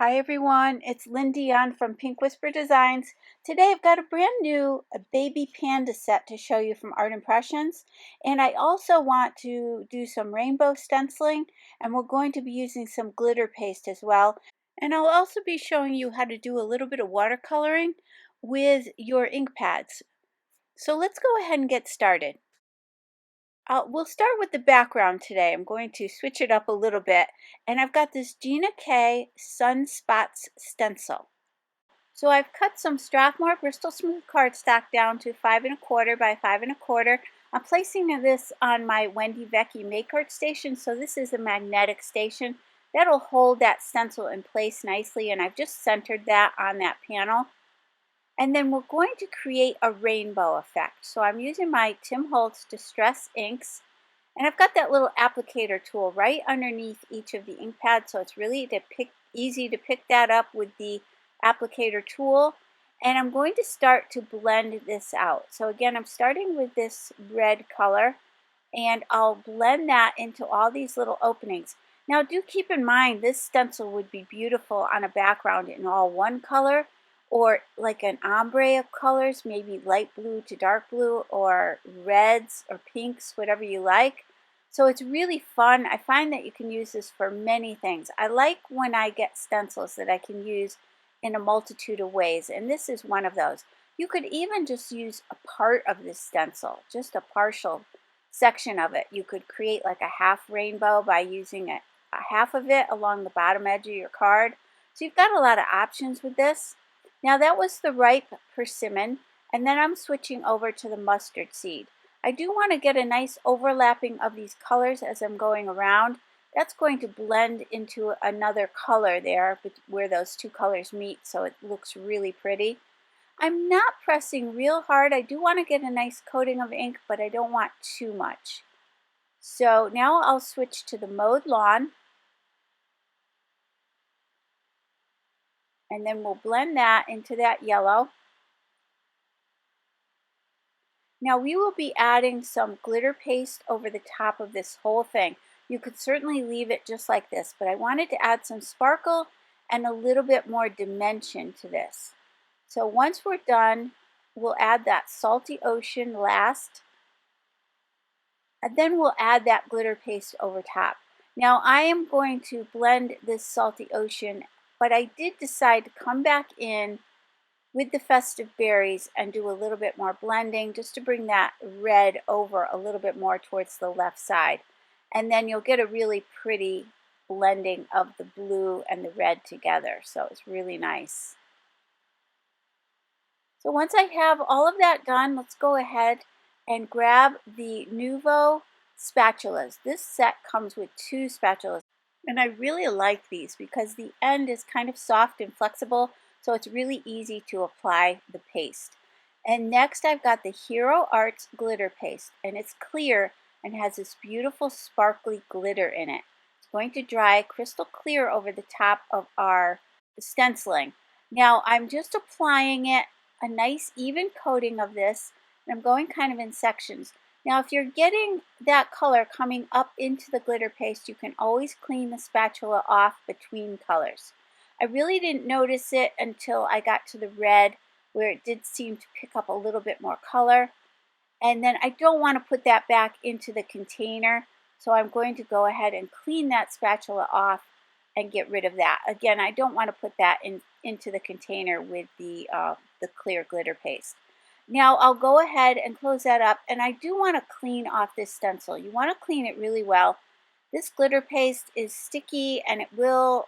Hi everyone, it's Lynn Dion from Pink Whisper Designs. Today I've got a brand new baby panda set to show you from Art Impressions, and I also want to do some rainbow stenciling, and we're going to be using some glitter paste as well. And I'll also be showing you how to do a little bit of watercoloring with your ink pads. So let's go ahead and get started. We'll start with the background today. I'm going to switch it up a little bit, and I've got this Gina K Sunspots stencil. So I've cut some Strathmore Bristol Smooth cardstock down to 5 1/4 by 5 1/4. I'm placing this on my Wendy Vecchi Make Art station, so this is a magnetic station. That'll hold that stencil in place nicely, and I've just centered that on that panel. And then we're going to create a rainbow effect. So I'm using my Tim Holtz Distress inks, and I've got that little applicator tool right underneath each of the ink pads, so it's really easy to pick that up with the applicator tool. And I'm going to start to blend this out. So again, I'm starting with this red color, and I'll blend that into all these little openings. Now do keep in mind, this stencil would be beautiful on a background in all one color, or like an ombre of colors, maybe light blue to dark blue, or reds or pinks, whatever you like. So it's really fun. I find that you can use this for many things. I like when I get stencils that I can use in a multitude of ways, and this is one of those. You could even just use a part of this stencil, just a partial section of it. You could create like a half rainbow by using a half of it along the bottom edge of your card. So you've got a lot of options with this. Now that was the ripe persimmon, and then I'm switching over to the mustard seed. I do want to get a nice overlapping of these colors as I'm going around. That's going to blend into another color there where those two colors meet, so it looks really pretty. I'm not pressing real hard. I do want to get a nice coating of ink, but I don't want too much. So now I'll switch to the Mowed lawn. And then we'll blend that into that yellow. Now we will be adding some glitter paste over the top of this whole thing. You could certainly leave it just like this, but I wanted to add some sparkle and a little bit more dimension to this. So once we're done, we'll add that salty ocean last, and then we'll add that glitter paste over top. Now I am going to blend this salty ocean, but I did decide to come back in with the festive berries and do a little bit more blending just to bring that red over a little bit more towards the left side. And then you'll get a really pretty blending of the blue and the red together. So it's really nice. So once I have all of that done, let's go ahead and grab the Nuvo spatulas. This set comes with 2 spatulas. And I really like these because the end is kind of soft and flexible, so it's really easy to apply the paste. And next I've got the Hero Arts glitter paste, and it's clear and has this beautiful sparkly glitter in it. It's going to dry crystal clear over the top of our stenciling. Now I'm just applying it a nice even coating of this, and I'm going kind of in sections. Now if you're getting that color coming up into the glitter paste, you can always clean the spatula off between colors. I really didn't notice it until I got to the red, where it did seem to pick up a little bit more color. And then I don't want to put that back into the container, so I'm going to go ahead and clean that spatula off and get rid of that. Again, I don't want to put that into the container with the clear glitter paste. Now I'll go ahead and close that up, and I do want to clean off this stencil. You want to clean it really well. This glitter paste is sticky and it will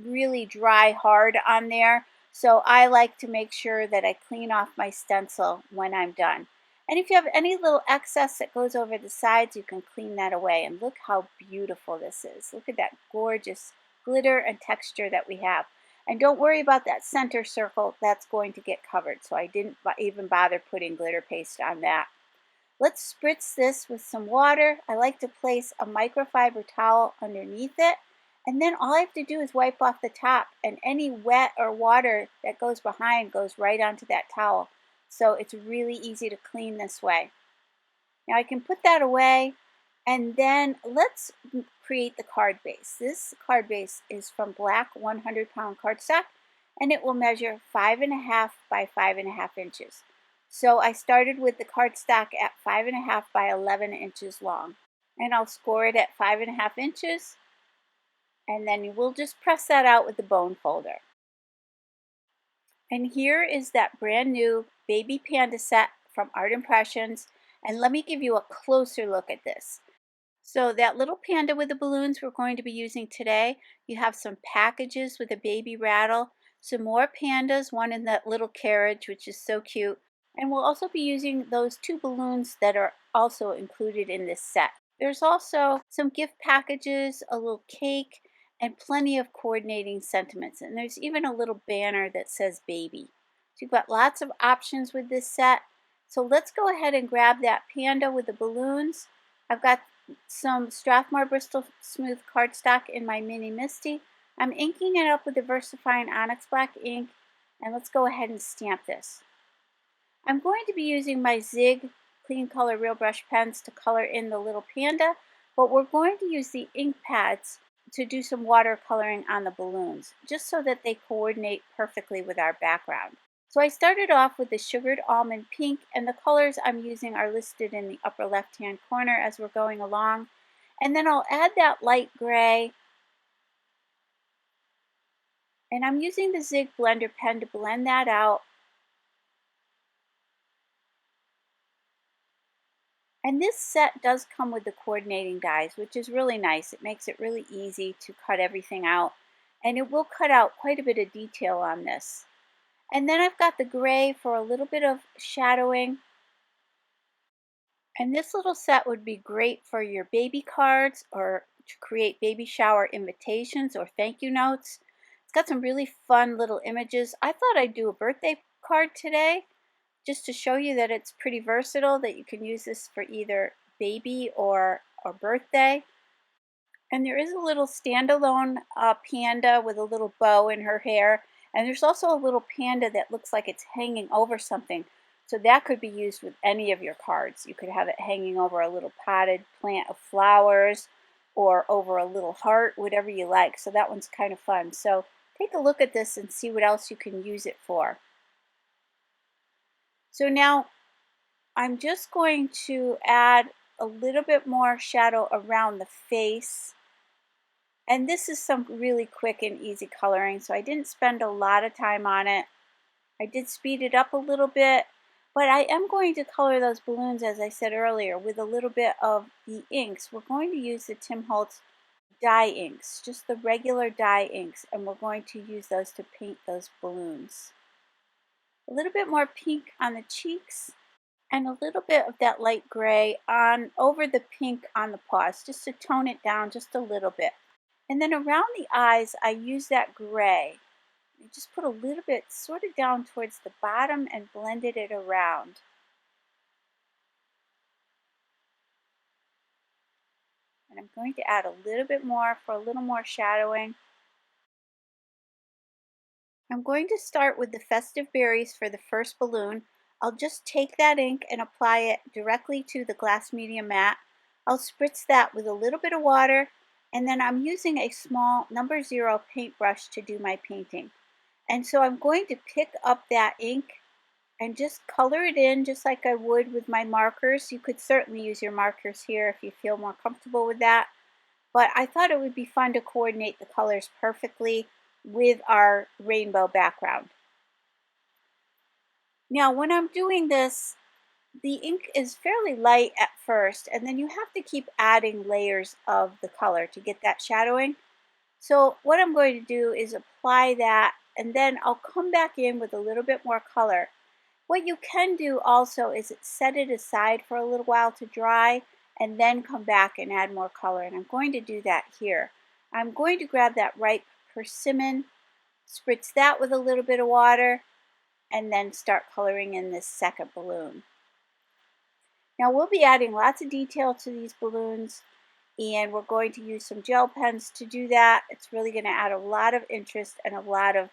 really dry hard on there, so I like to make sure that I clean off my stencil when I'm done. And if you have any little excess that goes over the sides, you can clean that away. And look how beautiful this is. Look at that gorgeous glitter and texture that we have. And don't worry about that center circle, that's going to get covered, so I didn't even bother putting glitter paste on that. Let's spritz this with some water. I like to place a microfiber towel underneath it, and then all I have to do is wipe off the top, and any wet or water that goes behind goes right onto that towel. So it's really easy to clean this way. Now I can put that away, and then let's create the card base. This card base is from black 100-pound cardstock, and it will measure 5.5 by 5.5 inches. So I started with the cardstock at 5.5 by 11 inches long, and I'll score it at 5.5 inches, and then we'll just press that out with the bone folder. And here is that brand new baby panda set from Art Impressions, and let me give you a closer look at this. So that little panda with the balloons we're going to be using today, you have some packages with a baby rattle, some more pandas, one in that little carriage, which is so cute, and we'll also be using those 2 balloons that are also included in this set. There's also some gift packages, a little cake, and plenty of coordinating sentiments. And there's even a little banner that says baby. So you've got lots of options with this set. So let's go ahead and grab that panda with the balloons. I've got some Strathmore Bristol Smooth cardstock in my Mini Misty. I'm inking it up with the VersaFine Onyx Black ink. And let's go ahead and stamp this. I'm going to be using my Zig Clean Color Real Brush pens to color in the little panda, but we're going to use the ink pads to do some watercoloring on the balloons, just so that they coordinate perfectly with our background. So I started off with the Sugared Almond Pink, and the colors I'm using are listed in the upper left-hand corner as we're going along. And then I'll add that light gray, and I'm using the Zig Blender pen to blend that out. And this set does come with the coordinating dies, which is really nice. It makes it really easy to cut everything out, and it will cut out quite a bit of detail on this. And then I've got the gray for a little bit of shadowing. And this little set would be great for your baby cards or to create baby shower invitations or thank you notes. It's got some really fun little images. I thought I'd do a birthday card today, just to show you that it's pretty versatile, that you can use this for either baby or birthday. And there is a little standalone panda with a little bow in her hair. And there's also a little panda that looks like it's hanging over something. So that could be used with any of your cards. You could have it hanging over a little potted plant of flowers or over a little heart, whatever you like. So that one's kind of fun. So take a look at this and see what else you can use it for. So now I'm just going to add a little bit more shadow around the face. And this is some really quick and easy coloring, so I didn't spend a lot of time on it. I did speed it up a little bit, but I am going to color those balloons, as I said earlier, with a little bit of the inks. We're going to use the Tim Holtz dye inks, just the regular dye inks, and we're going to use those to paint those balloons. A little bit more pink on the cheeks, and a little bit of that light gray on over the pink on the paws, just to tone it down just a little bit. And then around the eyes, I use that gray. I just put a little bit sort of down towards the bottom and blended it around. And I'm going to add a little bit more for a little more shadowing. I'm going to start with the Festive Berries for the first balloon. I'll just take that ink and apply it directly to the glass medium mat. I'll spritz that with a little bit of water, and then I'm using a small number 0 paintbrush to do my painting. And so I'm going to pick up that ink and just color it in just like I would with my markers. You could certainly use your markers here if you feel more comfortable with that. But I thought it would be fun to coordinate the colors perfectly with our rainbow background. Now when I'm doing this, the ink is fairly light at first, and then you have to keep adding layers of the color to get that shadowing. So what I'm going to do is apply that, and then I'll come back in with a little bit more color. What you can do also is set it aside for a little while to dry, and then come back and add more color, and I'm going to do that here. I'm going to grab that ripe persimmon, spritz that with a little bit of water, and then start coloring in this second balloon. Now we'll be adding lots of detail to these balloons, and we're going to use some gel pens to do that. It's really going to add a lot of interest and a lot of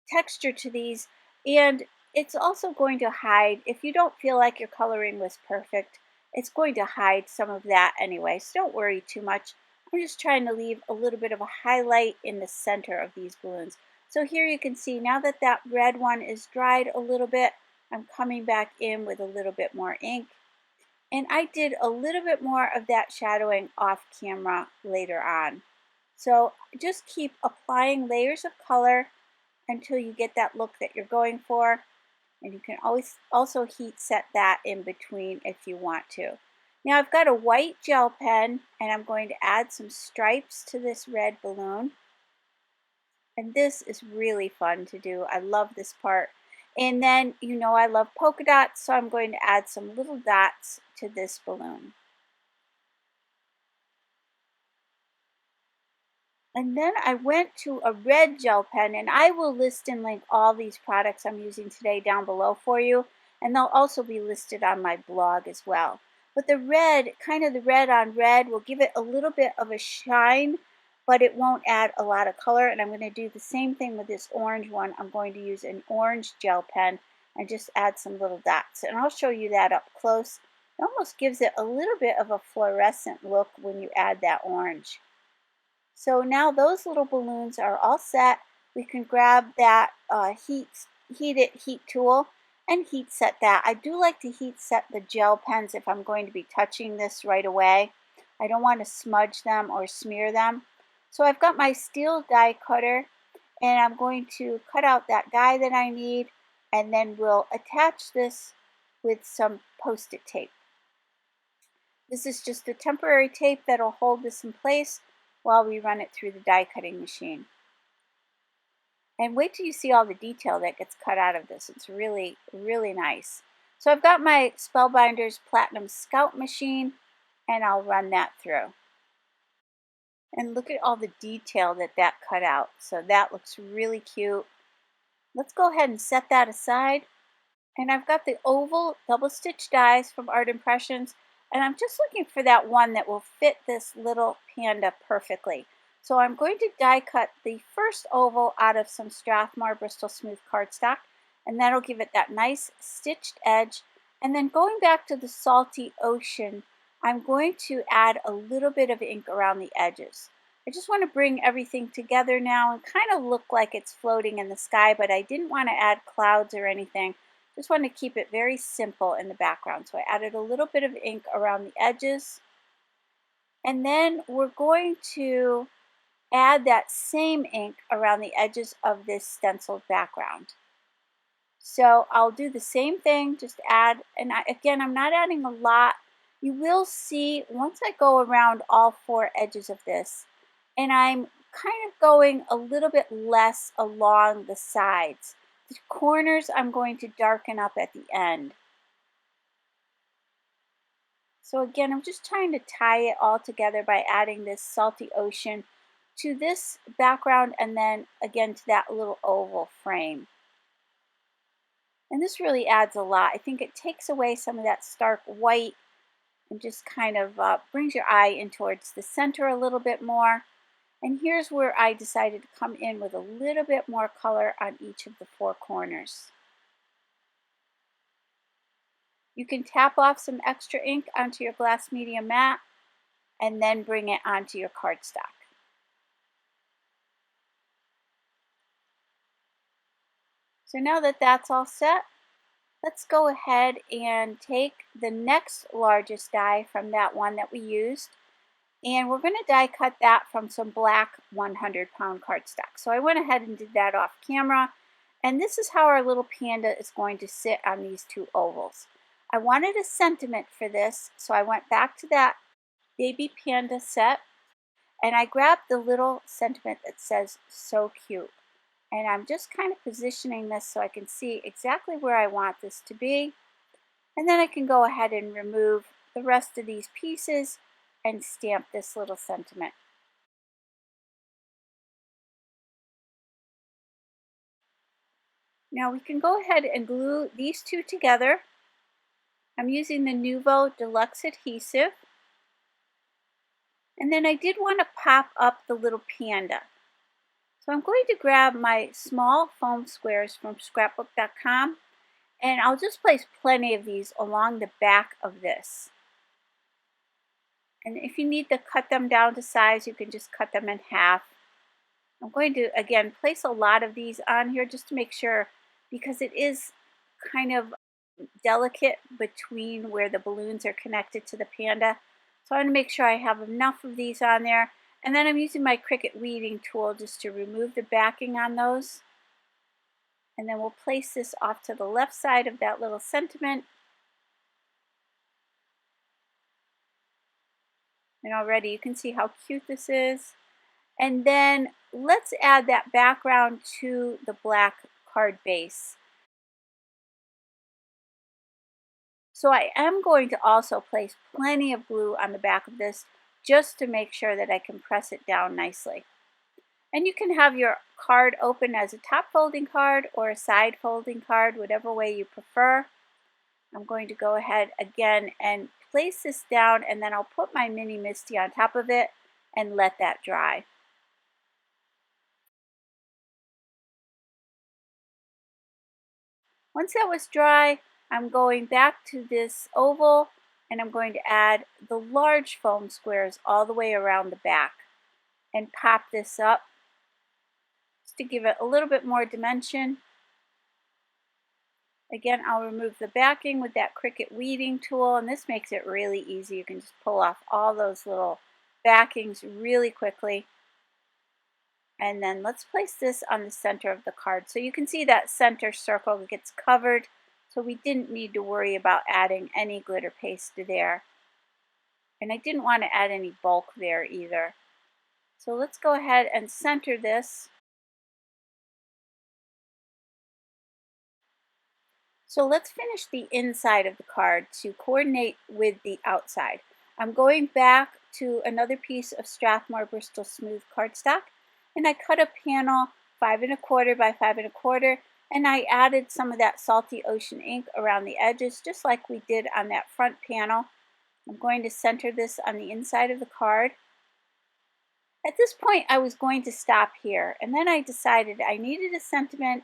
texture to these, and it's also going to hide, if you don't feel like your coloring was perfect, it's going to hide some of that anyway, so don't worry too much. I'm just trying to leave a little bit of a highlight in the center of these balloons. So here you can see now that that red one is dried a little bit, I'm coming back in with a little bit more ink. And I did a little bit more of that shadowing off camera later on. So just keep applying layers of color until you get that look that you're going for. And you can always also heat set that in between if you want to. Now I've got a white gel pen and I'm going to add some stripes to this red balloon. And this is really fun to do. I love this part. And then, you know, I love polka dots, so I'm going to add some little dots to this balloon. And then I went to a red gel pen, and I will list and link all these products I'm using today down below for you. And they'll also be listed on my blog as well. But the red, kind of the red on red, will give it a little bit of a shine, but it won't add a lot of color. And I'm going to do the same thing with this orange one. I'm going to use an orange gel pen and just add some little dots. And I'll show you that up close. It almost gives it a little bit of a fluorescent look when you add that orange. So now those little balloons are all set. We can grab that heat tool and heat set that. I do like to heat set the gel pens if I'm going to be touching this right away. I don't want to smudge them or smear them. So I've got my steel die cutter and I'm going to cut out that die that I need, and then we'll attach this with some Post-it tape. This is just a temporary tape that'll hold this in place while we run it through the die cutting machine. And wait till you see all the detail that gets cut out of this. It's really, really nice. So I've got my Spellbinders Platinum Scout machine and I'll run that through. And look at all the detail that cut out. So that looks really cute. Let's go ahead and set that aside. And I've got the oval double stitch dies from Art Impressions. And I'm just looking for that one that will fit this little panda perfectly. So I'm going to die cut the first oval out of some Strathmore Bristol Smooth cardstock, and that'll give it that nice stitched edge. And then going back to the Salty Ocean, I'm going to add a little bit of ink around the edges. I just want to bring everything together now and kind of look like it's floating in the sky, but I didn't want to add clouds or anything. Just want to keep it very simple in the background. So I added a little bit of ink around the edges. And then we're going to add that same ink around the edges of this stenciled background. So I'll do the same thing, just add, and again, I'm not adding a lot. You will see once I go around all four edges of this, and I'm kind of going a little bit less along the sides. The corners I'm going to darken up at the end. So again, I'm just trying to tie it all together by adding this Salty Ocean to this background and then again to that little oval frame. And this really adds a lot. I think it takes away some of that stark white and just kind of brings your eye in towards the center a little bit more. And here's where I decided to come in with a little bit more color on each of the four corners. You can tap off some extra ink onto your glass media mat and then bring it onto your cardstock. So now that that's all set, let's go ahead and take the next largest die from that one that we used, and we're going to die cut that from some black 100-pound cardstock. So I went ahead and did that off camera, and this is how our little panda is going to sit on these two ovals. I wanted a sentiment for this, so I went back to that baby panda set, and I grabbed the little sentiment that says "so cute." And I'm just kind of positioning this so I can see exactly where I want this to be. And then I can go ahead and remove the rest of these pieces and stamp this little sentiment. Now we can go ahead and glue these two together. I'm using the Nuvo Deluxe Adhesive. And then I did want to pop up the little panda. So I'm going to grab my small foam squares from scrapbook.com, and I'll just place plenty of these along the back of this. And if you need to cut them down to size, you can just cut them in half. I'm going to, again, place a lot of these on here just to make sure, because it is kind of delicate between where the balloons are connected to the panda. So I want to make sure I have enough of these on there. And then I'm using my Cricut weeding tool just to remove the backing on those. And then we'll place this off to the left side of that little sentiment. And already you can see how cute this is. And then let's add that background to the black card base. So I am going to also place plenty of glue on the back of this just to make sure that I can press it down nicely. And you can have your card open as a top folding card or a side folding card, whatever way you prefer. I'm going to go ahead again and place this down, and then I'll put my mini Misty on top of it and let that dry. Once that was dry, I'm going back to this oval and I'm going to add the large foam squares all the way around the back and pop this up just to give it a little bit more dimension. Again, I'll remove the backing with that Cricut weeding tool, and this makes it really easy. You can just pull off all those little backings really quickly. And then let's place this on the center of the card. So you can see that center circle gets covered, so we didn't need to worry about adding any glitter paste to there. And I didn't want to add any bulk there either. So let's go ahead and center this. So let's finish the inside of the card to coordinate with the outside. I'm going back to another piece of Strathmore Bristol Smooth cardstock, and I cut a panel 5 1/4 by 5 1/4, and I added some of that Salty Ocean ink around the edges, just like we did on that front panel. I'm going to center this on the inside of the card. At this point, I was going to stop here, and then I decided I needed a sentiment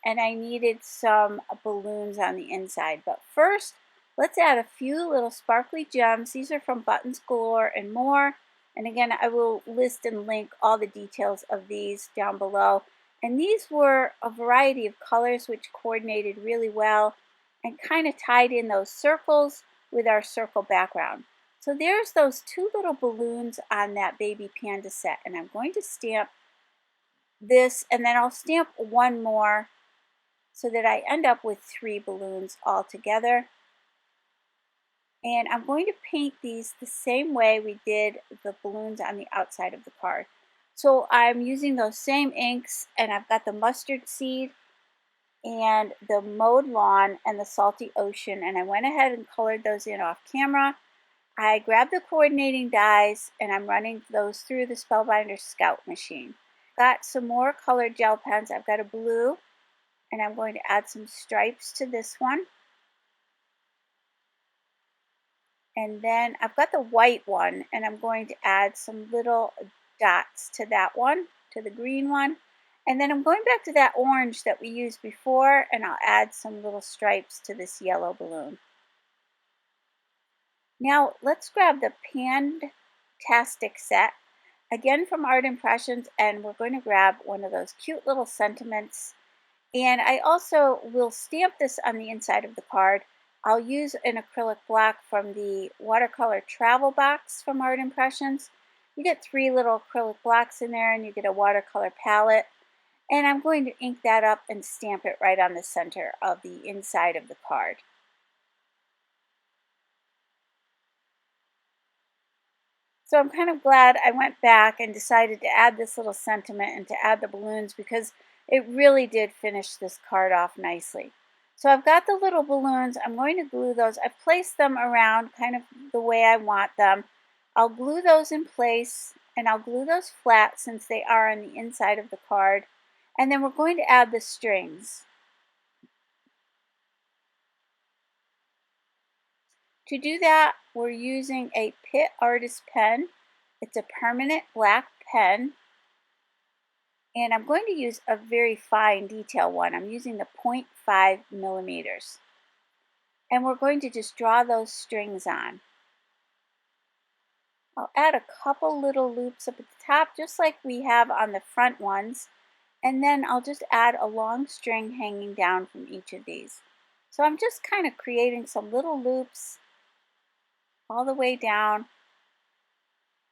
and I needed some balloons on the inside. But first, let's add a few little sparkly gems. These are from Buttons Galore and More. And again, I will list and link all the details of these down below. And these were a variety of colors which coordinated really well and kind of tied in those circles with our circle background. So there's those 2 little balloons on that baby panda set. And I'm going to stamp this, and then I'll stamp one more so that I end up with 3 balloons all together. And I'm going to paint these the same way we did the balloons on the outside of the card. So I'm using those same inks, and I've got the mustard seed and the Mowed Lawn and the Salty Ocean, and I went ahead and colored those in off camera. I grabbed the coordinating dies and I'm running those through the Spellbinders Scout machine. Got some more colored gel pens. I've got a blue, and I'm going to add some stripes to this one. And then I've got the white one, and I'm going to add some little dots to that one, to the green one. And then I'm going back to that orange that we used before, and I'll add some little stripes to this yellow balloon. Now let's grab the Pand-tastic Set, again from Art Impressions, and we're going to grab one of those cute little sentiments. And I also will stamp this on the inside of the card. I'll use an acrylic block from the Watercolor Travel Box from Art Impressions. You get 3 little acrylic blocks in there, and you get a watercolor palette. And I'm going to ink that up and stamp it right on the center of the inside of the card. So I'm kind of glad I went back and decided to add this little sentiment and to add the balloons, because it really did finish this card off nicely. So I've got the little balloons. I'm going to glue those. I've placed them around kind of the way I want them. I'll glue those in place, and I'll glue those flat since they are on the inside of the card. And then we're going to add the strings. To do that, we're using a Pitt Artist pen. It's a permanent black pen, and I'm going to use a very fine detail one. I'm using the 0.5 millimeters. And we're going to just draw those strings on. I'll add a couple little loops up at the top, just like we have on the front ones. And then I'll just add a long string hanging down from each of these. So I'm just kind of creating some little loops all the way down.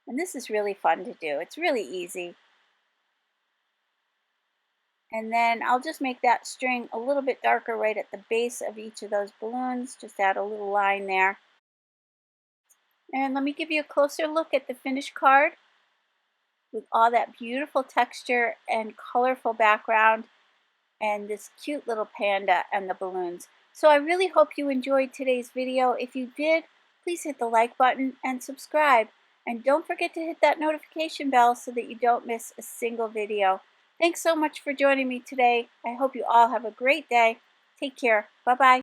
And this is really fun to do. It's really easy. And then I'll just make that string a little bit darker right at the base of each of those balloons. Just add a little line there. And let me give you a closer look at the finished card with all that beautiful texture and colorful background and this cute little panda and the balloons. So I really hope you enjoyed today's video. If you did, please hit the like button and subscribe. And don't forget to hit that notification bell so that you don't miss a single video. Thanks so much for joining me today. I hope you all have a great day. Take care. Bye-bye.